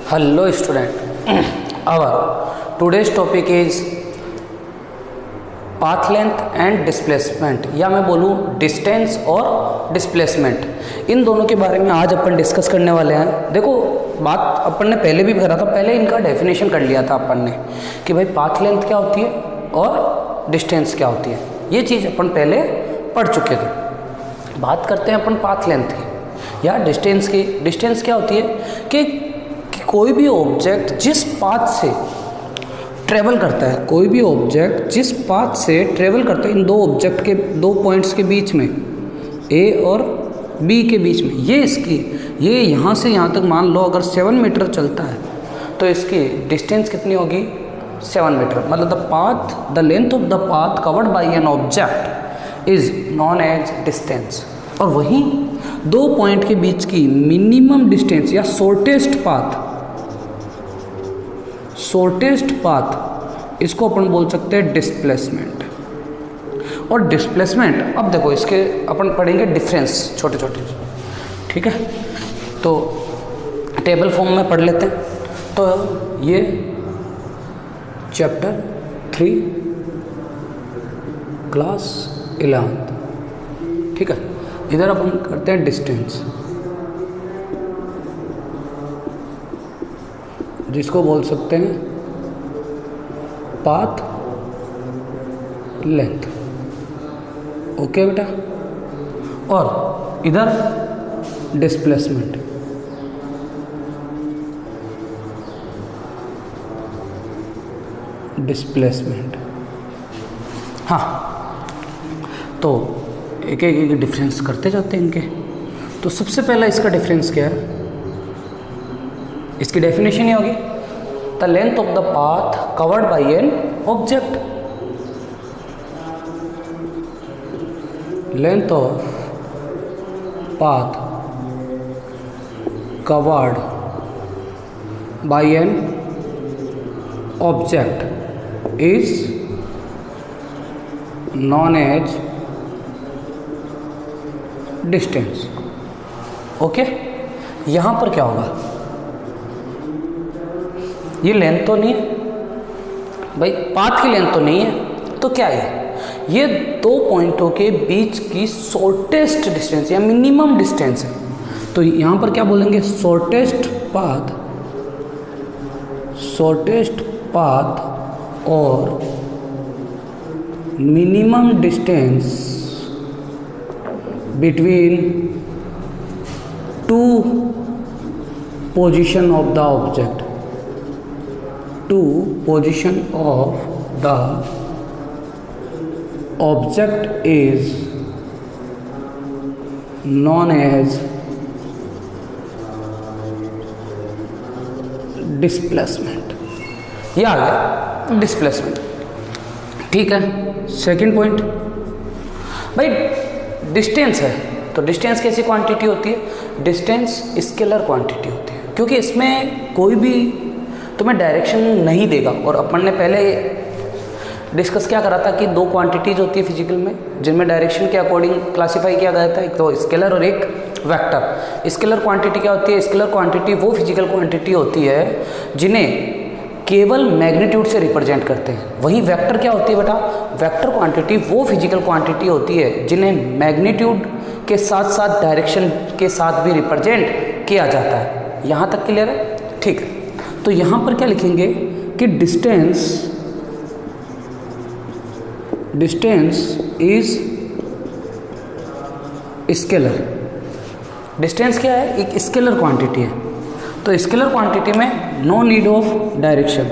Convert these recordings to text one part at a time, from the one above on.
Hello student, our today's topic is path length and displacement, या मैं बोलूँ distance और डिस्प्लेसमेंट। इन दोनों के बारे में आज अपन डिस्कस करने वाले हैं। देखो बात अपन ने पहले भी करा था, पहले इनका डेफिनेशन कर लिया था अपन ने कि भाई पाथ लेंथ क्या होती है और डिस्टेंस क्या होती है। ये चीज़ अपन पहले पढ़ चुके थे। बात करते हैं अपन पाथ लेंथ की या डिस्टेंस की। डिस्टेंस क्या होती है कि कोई भी ऑब्जेक्ट जिस पाथ से ट्रेवल करता है, कोई भी ऑब्जेक्ट जिस पाथ से ट्रेवल करता है इन दो ऑब्जेक्ट के दो पॉइंट्स के बीच में, ए और बी के बीच में, ये यहाँ से यहाँ तक मान लो अगर 7 मीटर चलता है तो इसकी डिस्टेंस कितनी होगी 7 मीटर। मतलब the length of the path covered by an object is known as distance. और वहीं दो पॉइंट के बीच की मिनिमम डिस्टेंस या शॉर्टेस्ट पाथ इसको अपन बोल सकते हैं डिस्प्लेसमेंट। और डिस्प्लेसमेंट, अब देखो इसके अपन पढ़ेंगे डिफरेंस छोटे छोटे, ठीक है। तो टेबल फॉर्म में पढ़ लेते हैं। तो ये चैप्टर 3 क्लास 11, ठीक है। इधर अपन करते हैं डिस्टेंस, जिसको बोल सकते हैं पाथ लेंथ, ओके बेटा। और इधर डिस्प्लेसमेंट, हाँ। तो एक एक डिफरेंस करते जाते हैं इनके। तो सबसे पहला इसका डिफरेंस क्या है, इसकी डेफिनेशन ये होगी the length of the path covered by an object. Length of path covered by an object is known as distance, okay. यहां पर क्या होगा, ये लेंथ तो नहीं है भाई, पाथ की लेंथ तो नहीं है, तो क्या है ये दो पॉइंटों के बीच की शॉर्टेस्ट डिस्टेंस या मिनिमम डिस्टेंस है। तो यहां पर क्या बोलेंगे, शॉर्टेस्ट पाथ और minimum distance between two position of the object, to position of the object is known as displacement। ये आ गया डिस्प्लेसमेंट, ठीक है। सेकंड पॉइंट भाई डिस्टेंस है, तो डिस्टेंस कैसी क्वांटिटी होती है, डिस्टेंस स्केलर क्वांटिटी होती है, क्योंकि इसमें कोई भी तुम्हें डायरेक्शन नहीं देगा। और अपन ने पहले डिस्कस क्या करा था कि दो क्वांटिटीज होती है फिजिकल में जिनमें डायरेक्शन के अकॉर्डिंग क्लासिफाई किया गया था, एक तो स्केलर और एक वेक्टर। स्केलर क्वांटिटी क्या होती है, स्केलर क्वांटिटी वो फिजिकल क्वांटिटी होती है जिन्हें केवल मैग्नीट्यूड से रिप्रेजेंट करते हैं। वहीं वेक्टर क्या होती है बेटा, वेक्टर क्वांटिटी वो फिजिकल क्वांटिटी होती है जिन्हें मैग्नीट्यूड के साथ साथ डायरेक्शन के साथ भी रिप्रेजेंट किया जाता है। यहाँ तक क्लियर है, ठीक है। तो यहां पर क्या लिखेंगे कि डिस्टेंस इज स्केलर। डिस्टेंस क्या है, एक स्केलर क्वांटिटी है। तो स्केलर क्वांटिटी में नो नीड ऑफ डायरेक्शन,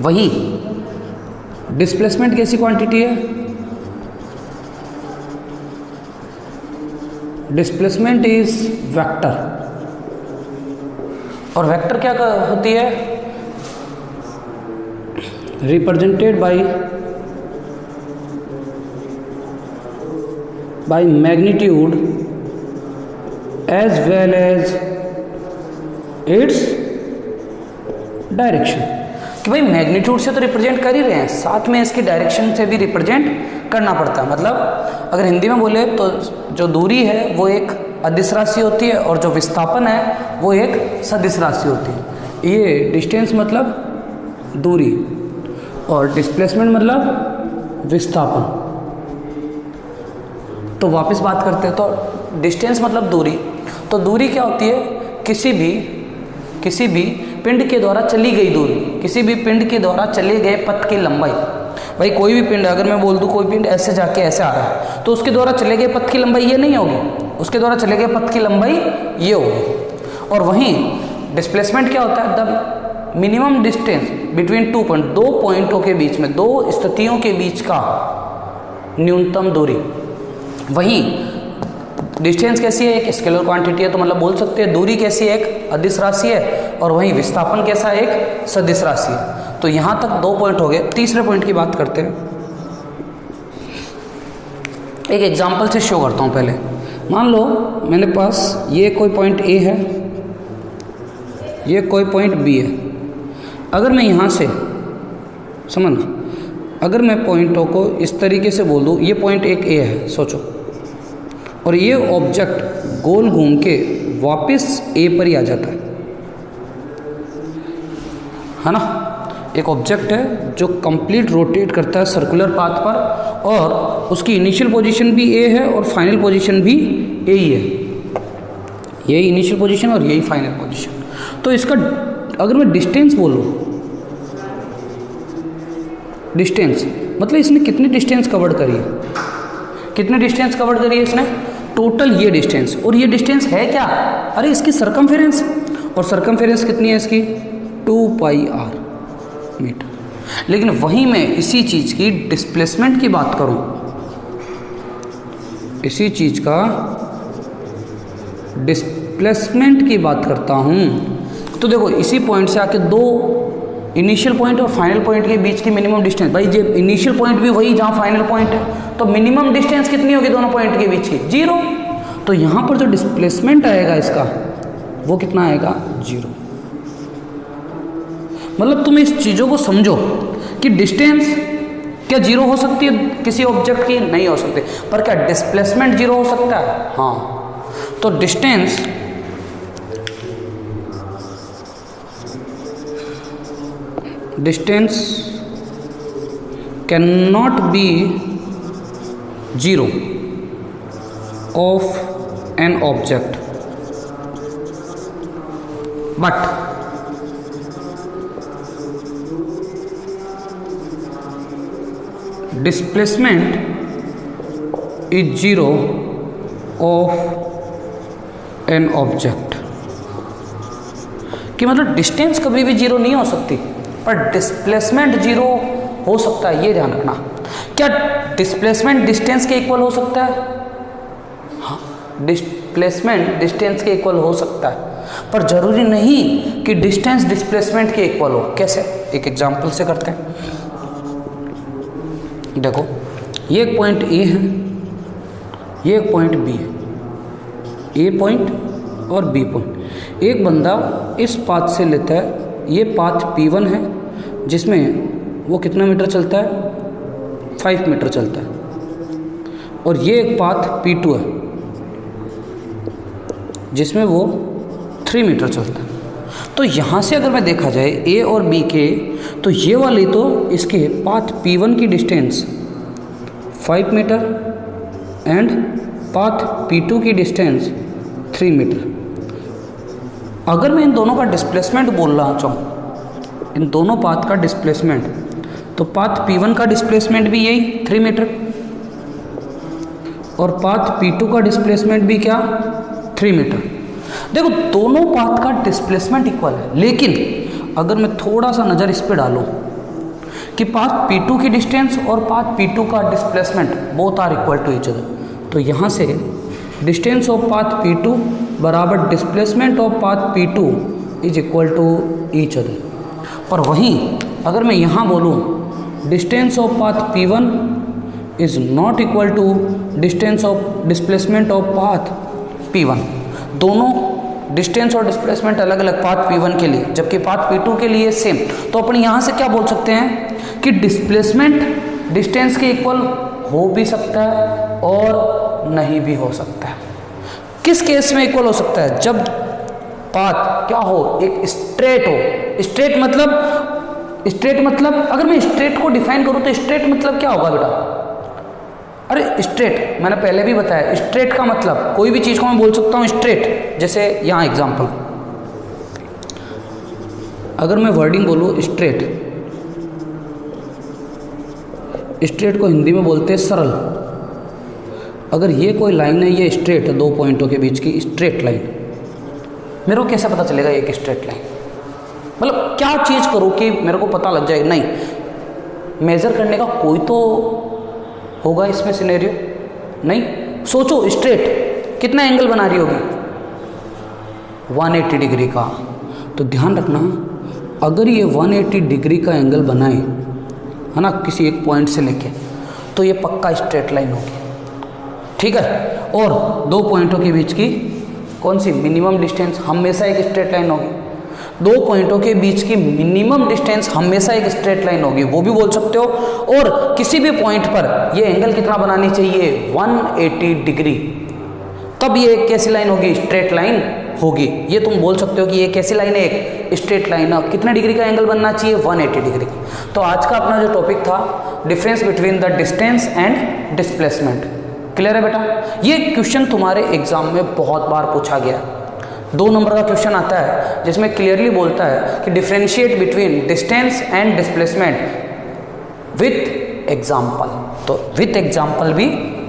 वही डिस्प्लेसमेंट कैसी क्वांटिटी है, डिस्प्लेसमेंट इज वेक्टर। और वेक्टर क्या होती है, represented by magnitude as well as its direction. कि भाई मैग्नीट्यूड से तो रिप्रेजेंट कर ही रहे हैं, साथ में इसकी डायरेक्शन से भी रिप्रेजेंट करना पड़ता है। मतलब अगर हिंदी में बोले तो जो दूरी है वो एक अदिश राशि होती है और जो विस्थापन है वो एक सदिश राशि होती है। ये डिस्टेंस मतलब दूरी और डिस्प्लेसमेंट मतलब विस्थापन। तो वापस बात करते हैं, तो डिस्टेंस मतलब दूरी। तो दूरी क्या होती है? किसी भी पिंड के द्वारा चली गई दूरी, किसी भी पिंड के द्वारा चले गए पथ की लंबाई। भाई कोई भी पिंड, अगर मैं बोल दूं कोई पिंड ऐसे जाके ऐसे आ रहा है तो उसके द्वारा चले गए पथ की लंबाई ये नहीं होगी, उसके द्वारा चले गए पथ की लंबाई ये होगी। और वहीं डिस्प्लेसमेंट क्या होता है? The minimum distance between 2 point, 2 पॉइंटों के बीच में, 2 स्थितियों के बीच का न्यूनतम दूरी। वहीं डिस्टेंस कैसी है? एक स्केलर क्वांटिटी है, तो मतलब बोल सकते हैं दूरी कैसी है? एक अदिश राशि है। और वहीं विस्थापन कैसा है? एक सदिश राशि है। तो यहां तक 2 पॉइंट हो गए। तीसरे पॉइंट की बात करते हैं। एक एग्जांपल से शो करता हूं। पहले मान लो मेरे पास ये कोई पॉइंट ए है, ये कोई पॉइंट बी है। अगर मैं यहां से, समझना, अगर मैं पॉइंटों को इस तरीके से बोल दूं, ये पॉइंट एक ए है, सोचो, और ये ऑब्जेक्ट गोल घूम के वापस ए पर ही आ जाता है ना। एक ऑब्जेक्ट है जो कंप्लीट रोटेट करता है सर्कुलर पाथ पर, और उसकी इनिशियल पोजीशन भी ए है और फाइनल पोजीशन भी ए ही है। यही इनिशियल पोजीशन और यही फाइनल पोजीशन। तो इसका अगर मैं डिस्टेंस बोलूँ, डिस्टेंस मतलब इसने कितनी डिस्टेंस कवर करी है? कितनी डिस्टेंस कवर करी है इसने? टोटल ये डिस्टेंस। और ये डिस्टेंस है क्या? अरे इसकी सरकमफेरेंस, और सरकमफेरेंस कितनी है इसकी? 2πr metre. लेकिन वहीं मैं इसी चीज की डिस्प्लेसमेंट की बात करूं, इसी चीज का डिस्प्लेसमेंट की बात करता हूं, तो देखो इसी पॉइंट से आके 2 इनिशियल पॉइंट और फाइनल पॉइंट के बीच की मिनिमम डिस्टेंस, भाई ये इनिशियल पॉइंट भी वही जहां फाइनल पॉइंट है, तो मिनिमम डिस्टेंस कितनी होगी दोनों पॉइंट के बीच की? 0। तो यहां पर जो डिस्प्लेसमेंट आएगा इसका वो कितना आएगा? 0। मतलब तुम इस चीजों को समझो कि डिस्टेंस क्या 0 हो सकती है किसी ऑब्जेक्ट की? नहीं हो सकती। पर क्या डिस्प्लेसमेंट 0 हो सकता है? हाँ। तो distance cannot be 0 of an object, but displacement is 0 of an object। कि मतलब डिस्टेंस कभी भी 0 नहीं हो सकती, पर डिस्प्लेसमेंट 0 हो सकता है, ये ध्यान रखना। क्या डिस्प्लेसमेंट डिस्टेंस के इक्वल हो सकता है? हाँ, डिस्प्लेसमेंट डिस्टेंस के इक्वल हो सकता है, पर जरूरी नहीं कि डिस्टेंस डिस्प्लेसमेंट के इक्वल हो। कैसे? एक एग्जांपल से करते हैं। देखो ये एक पॉइंट ए है, ये एक पॉइंट बी है, ए पॉइंट और बी पॉइंट। एक बंदा इस पाथ से लेता है, ये पाथ P1 है जिसमें वो कितना मीटर चलता है? 5 मीटर चलता है। और ये एक पाथ P2 है जिसमें वो 3 मीटर चलता है। तो यहाँ से अगर मैं देखा जाए A और B के, तो ये वाली तो इसके पाथ P1 की distance 5 metre and path P2 की डिस्टेंस 3 मीटर। अगर मैं इन दोनों का डिस्प्लेसमेंट बोल रहा चाहूँ, इन दोनों पाथ का डिस्प्लेसमेंट, तो पाथ P1 का डिस्प्लेसमेंट भी यही 3 मीटर, और पाथ P2 का डिस्प्लेसमेंट भी क्या? 3 मीटर। देखो दोनों पाथ का डिस्प्लेसमेंट इक्वल है, लेकिन अगर मैं थोड़ा सा नज़र इस पे डालूं कि पाथ P2 की डिस्टेंस और पाथ P2 का displacement both are equal to each other, तो यहाँ से डिस्टेंस ऑफ पाथ P2 बराबर displacement of path P2 is equal to each other. पर वहीं अगर मैं यहाँ बोलूँ distance of path P1 is not equal to distance of displacement of path P1, दोनों डिस्टेंस और डिस्प्लेसमेंट अलग अलग पाथ P1 के लिए, जबकि पाथ P2 के लिए सेम, तो अपन यहाँ से क्या बोल सकते हैं कि डिस्प्लेसमेंट डिस्टेंस के इक्वल हो भी सकता है और नहीं भी हो सकता है। किस केस में इक्वल हो सकता है? जब पाथ क्या हो, एक स्ट्रेट हो। स्ट्रेट मतलब अगर मैं स्ट्रेट को डिफाइन करूं तो स्ट्रेट मतलब क्या होगा बेटा? अरे स्ट्रेट मैंने पहले भी बताया, स्ट्रेट का मतलब कोई भी चीज को मैं बोल सकता हूं स्ट्रेट। जैसे यहां एग्जांपल, अगर मैं वर्डिंग बोलूं स्ट्रेट, स्ट्रेट को हिंदी में बोलते हैं सरल। अगर ये कोई लाइन है, ये स्ट्रेट है, दो पॉइंटों के बीच की स्ट्रेट लाइन, मेरे को कैसे पता चलेगा एक स्ट्रेट लाइन? मतलब क्या चीज़ करूँ कि मेरे को पता लग जाए? नहीं, मेज़र करने का कोई तो होगा इसमें सिनेरियो। नहीं, सोचो स्ट्रेट कितना एंगल बना रही होगी? 180 डिग्री का। तो ध्यान रखना, अगर ये 180 डिग्री का एंगल बनाए, है ना, किसी एक पॉइंट से लेके, तो ये पक्का स्ट्रेट लाइन होगी। ठीक है। और दो पॉइंटों के बीच की कौन सी मिनिमम डिस्टेंस? हमेशा एक स्ट्रेट लाइन होगी। दो पॉइंटों के बीच की मिनिमम डिस्टेंस हमेशा एक स्ट्रेट लाइन होगी, वो भी बोल सकते हो। और किसी भी पॉइंट पर ये एंगल कितना बनानी चाहिए? 180 डिग्री। तब ये एक कैसी लाइन होगी? स्ट्रेट लाइन होगी। ये तुम बोल सकते हो कि ये कैसी लाइन है? एक स्ट्रेट लाइन है। कितने डिग्री का एंगल बनना चाहिए? 180 डिग्री। तो आज का अपना जो टॉपिक था, difference between the distance and displacement. Clear है बेटा? ये क्वेश्चन तुम्हारे एग्जाम में बहुत बार पूछा गया। 2 नंबर का क्वेश्चन आता है जिसमें क्लियरली बोलता है कि differentiate between distance and displacement with example. तो विथ एग्जाम्पल भी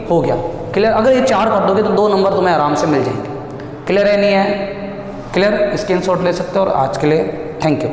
हो गया। क्लियर? अगर ये 4 कर दोगे तो 2 नंबर तुम्हें आराम से मिल जाएंगे। क्लियर है? नहीं है? क्लियर? स्क्रीनशॉट ले सकते हो। और आज के लिए थैंक यू।